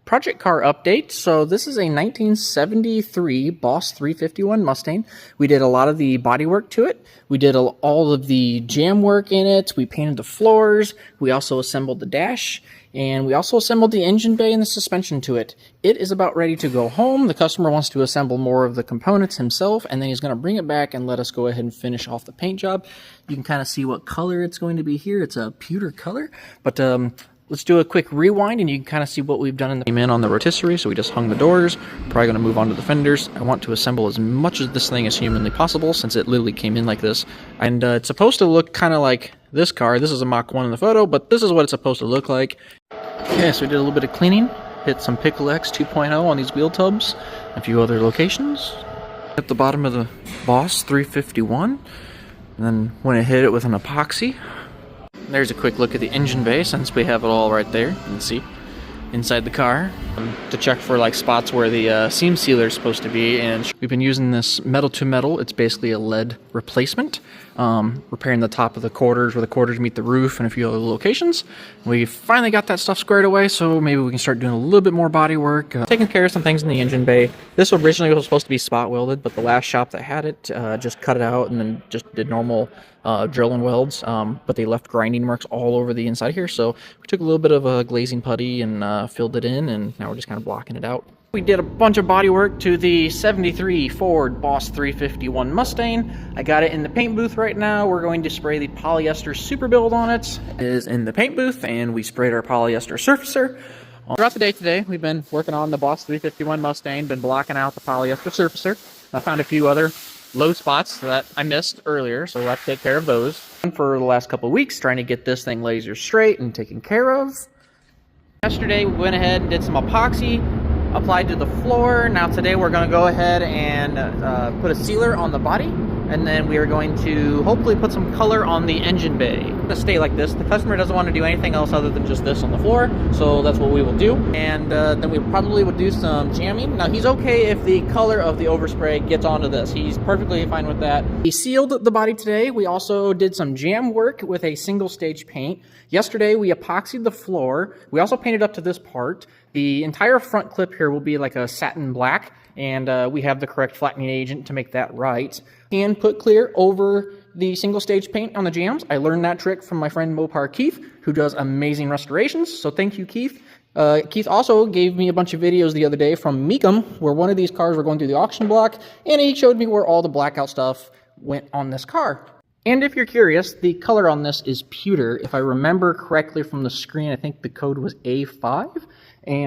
Project car update. So this is a 1973 Boss 351 Mustang. We did a lot of the bodywork to it. We did all of the jam work in it. We painted the floors. We also assembled the dash. And we also assembled the engine bay and the suspension to it. It is about ready to go home. The customer wants to assemble more of the components himself, and then he's going to bring it back and let us go ahead and finish off the paint job. You can kind of see what color it's going to be here. It's a pewter color, but let's do a quick rewind and you can kind of see what we've done on the rotisserie. So we just hung the doors, probably going to move on to the fenders. I want to assemble as much of this thing as humanly possible since it literally came in like this. And it's supposed to look kind of like this car. This is a Mach 1 in the photo, but this is what it's supposed to look like. Okay, so we did a little bit of cleaning, hit some Pickle X 2.0 on these wheel tubs, a few other locations. At the bottom of the Boss 351, and then went and hit it with an epoxy. There's a quick look at the engine bay since we have it all right there. You can see inside the car to check for like spots where the seam sealer is supposed to be. And we've been using this metal to metal. It's basically a lead replacement. Repairing the top of the quarters where the quarters meet the roof and a few other locations. We finally got that stuff squared away, so maybe we can start doing a little bit more body work. Taking care of some things in the engine bay. This originally was supposed to be spot welded, but the last shop that had it just cut it out and then just did normal drill and welds, but they left grinding marks all over the inside here, so we took a little bit of glazing putty and filled it in, and now we're just kind of blocking it out. We did a bunch of body work to the 73 Ford Boss 351 Mustang. I got it in the paint booth right now. We're going to spray the polyester super build on it. It is in the paint booth, and we sprayed our polyester surfacer. Throughout the day today, we've been working on the Boss 351 Mustang, been blocking out the polyester surfacer. I found a few other low spots that I missed earlier, so we'll have to take care of those. For the last couple of weeks, trying to get this thing laser straight and taken care of. Yesterday, we went ahead and did some epoxy, applied to the floor. Now today we're going to go ahead and put a sealer on the body, and then we are going to hopefully put some color on the engine bay. It's going to stay like this. The customer doesn't want to do anything else other than just this on the floor, so that's what we will do. And then we probably would do some jamming. Now he's okay if the color of the overspray gets onto this. He's perfectly fine with that. We sealed the body today. We also did some jam work with a single stage paint. Yesterday we epoxied the floor. We also painted up to this part. The entire front clip here will be like a satin black, and we have the correct flattening agent to make that right. And put clear over the single stage paint on the jams. I learned that trick from my friend Mopar Keith, who does amazing restorations, so thank you, Keith. Keith also gave me a bunch of videos the other day from Meekum, where one of these cars were going through the auction block, and he showed me where all the blackout stuff went on this car. And if you're curious, the color on this is pewter. If I remember correctly from the screen, I think the code was A5. And